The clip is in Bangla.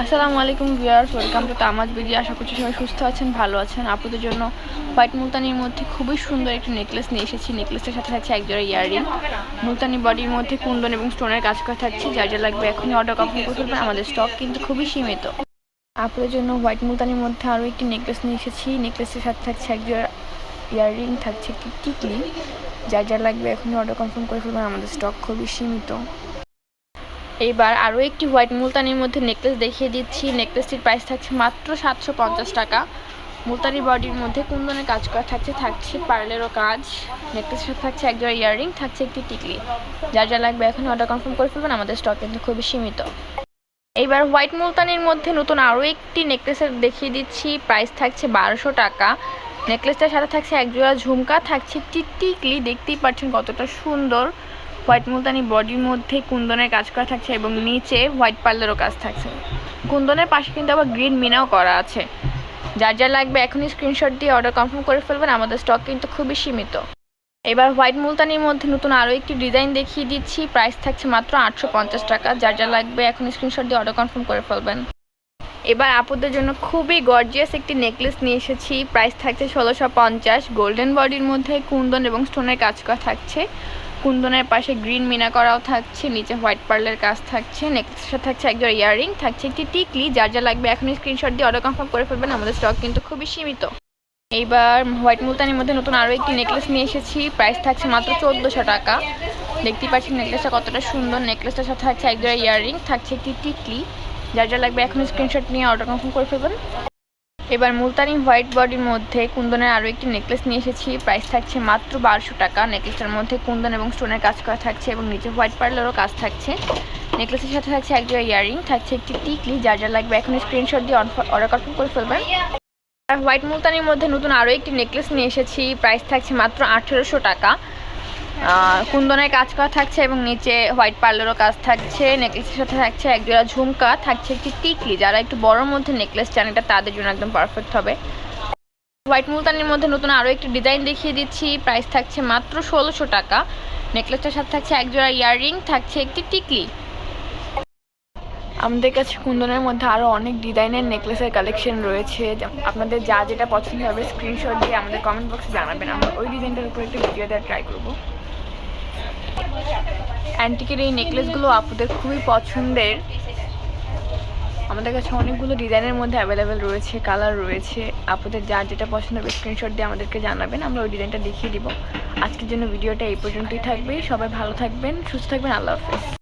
আসসালামু আলাইকুম ভিউয়ার্স, ওয়েলকাম টু তামাজ ভিডিও। আশা করছি সবাই সুস্থ আছেন, ভালো আছেন। আপনাদের জন্য হোয়াইট মুলতানির মধ্যে খুবই সুন্দর একটি নেকলেস নিয়ে এসেছি। নেকলেসের সাথে থাকছে একজোড়া ইয়াররিং। মুলতানি বডির মধ্যে কুন্দন এবং স্টোনের কাজ করা থাকছে। যা যা লাগবে এখনই অর্ডার কনফার্ম করে ফেলবেন, আমাদের স্টক কিন্তু খুবই সীমিত। আপনাদের জন্য হোয়াইট মুলতানির মধ্যে আরও একটি নেকলেস নিয়ে এসেছি। নেকলেসের সাথে থাকছে একজোড়া ইয়াররিং, থাকছে একটি টিকলি। যা যা লাগবে এখনই অর্ডার কনফার্ম করে ফেলবেন, আমাদের স্টক খুবই সীমিত। এইবার আরও একটি হোয়াইট মুলতানির মধ্যে নেকলেস দেখিয়ে দিচ্ছি। নেকলেসটির প্রাইস থাকছে মাত্র 750 টাকা। মুলতানি বডির মধ্যে কুন্দনের কাজ করা থাকছে পার্লেরও কাজ। নেকলেসের সাথে থাকছে একজোড়া ইয়াররিং, থাকছে একটি টিকলি। যা যা লাগবে এখন অর্ডার কনফার্ম করে ফেলবেন, আমাদের স্টক কিন্তু খুবই সীমিত। এইবার হোয়াইট মুলতানির মধ্যে নতুন আরও একটি নেকলেসের দেখিয়ে দিচ্ছি। প্রাইস থাকছে 1200 টাকা। নেকলেসটার সাথে থাকছে একজোড়া ঝুমকা, থাকছে একটি টিকলি। দেখতেই পাচ্ছেন কতটা সুন্দর। হোয়াইট মুলতানি বডির মধ্যে কুন্দনের কাজ করা থাকছে এবং নিচে হোয়াইট পার্লেরও কাজ থাকছে। কুন্দনের পাশে কিন্তু আবার গ্রিন মিনাও করা আছে। যার যা লাগবে এখনই স্ক্রিনশট দিয়ে অর্ডার কনফার্ম করে ফেলবেন, আমাদের স্টক কিন্তু খুবই সীমিত। এবার হোয়াইট মুলতানির মধ্যে নতুন আরও একটি ডিজাইন দেখিয়ে দিচ্ছি। প্রাইস থাকছে মাত্র 850 টাকা। যার যা লাগবে এখন স্ক্রিনশট দিয়ে অর্ডার কনফার্ম করে ফেলবেন। এবার আপুদের জন্য খুবই গর্জিয়াস একটি নেকলেস নিয়ে এসেছি। প্রাইস থাকছে 1650। গোল্ডেন বডির মধ্যে কুন্দন এবং স্টোনের কাজ করা থাকছে। কুন্দনের পাশে গ্রিন মিনা করাও থাকছে, নিচে হোয়াইট পার্লের কাজ থাকছে। নেকলেসের সাথে থাকছে একজোড়া ইয়াররিং, থাকছে একটি টিকলি। যার যা লাগবে এখনই স্ক্রিনশট দিয়ে অর্ডার কনফার্ম করে ফেলবেন, আমাদের স্টক কিন্তু খুবই সীমিত। এইবার হোয়াইট মুলতানির মধ্যে নতুন আরও একটি নেকলেস নিয়ে এসেছি। প্রাইস থাকছে মাত্র 1400 টাকা। দেখতেই পাচ্ছেন নেকলেসটা কতটা সুন্দর। নেকলেসটার সাথে থাকছে একজোড়া ইয়াররিং, থাকছে একটি টিকলি। যার যা লাগবে এখনই স্ক্রিনশট নিয়ে অর্ডার কনফার্ম করে ফেলবেন। এবার মুলতানি হোয়াইট বডির মধ্যে কুন্দনের আরও একটি নেকলেস নিয়ে এসেছি। প্রাইস থাকছে মাত্র 1200 টাকা। নেকলেসটার মধ্যে কুন্দন এবং স্টোনের কাজ করা থাকছে এবং নিচে হোয়াইট পার্লেরও কাজ থাকছে। নেকলেসের সাথে থাকছে একজোড়া ইয়াররিং, থাকছে একটি টিকলি। যার যা লাগবে এখন স্ক্রিনশট দিয়ে অর্ডার কনফার্ম করে ফেলবেন। আর হোয়াইট মুলতানির মধ্যে নতুন আরও একটি নেকলেস নিয়ে এসেছি। প্রাইস থাকছে মাত্র 1800 টাকা। কুন্দনের কাজ করা থাকছে এবং নিচে হোয়াইট পার্লেরও কাজ থাকছে। নেকলেসের সাথে থাকছে একজোড়া ঝুমকা, থাকছে একটি টিকলি। যারা একটু বড়োর মধ্যে নেকলেস চান, এটা তাদের জন্য একদম পারফেক্ট হবে। হোয়াইট মুলতানির মধ্যে নতুন আরও একটি ডিজাইন দেখিয়ে দিচ্ছি। প্রাইস থাকছে মাত্র 1600 টাকা। নেকলেসটার সাথে থাকছে একজোড়া ইয়াররিং, থাকছে একটি টিকলি। আমাদের কাছে কুন্দনের মধ্যে আরও অনেক ডিজাইনের নেকলেসের কালেকশন রয়েছে। আপনাদের যা যেটা পছন্দ হবে স্ক্রিনশট দিয়ে আমাদের কমেন্ট বক্সে জানাবেন, আমরা ওই ডিজাইনটার উপর একটু ভিডিও দেওয়ার ট্রাই করবো। অ্যান্টিকের এই নেকলেসগুলো আপুদের খুবই পছন্দের। আমাদের কাছে অনেকগুলো ডিজাইনের মধ্যে অ্যাভেলেবেল রয়েছে, কালার রয়েছে। আপুদের যার যেটা পছন্দ হবে স্ক্রিনশট দিয়ে আমাদেরকে জানাবেন, আমরা ওই ডিজাইনটা দেখিয়ে দিব। আজকের জন্য ভিডিওটা এই পর্যন্তই থাকবে। সবাই ভালো থাকবেন, সুস্থ থাকবেন। আল্লাহ হাফেজ।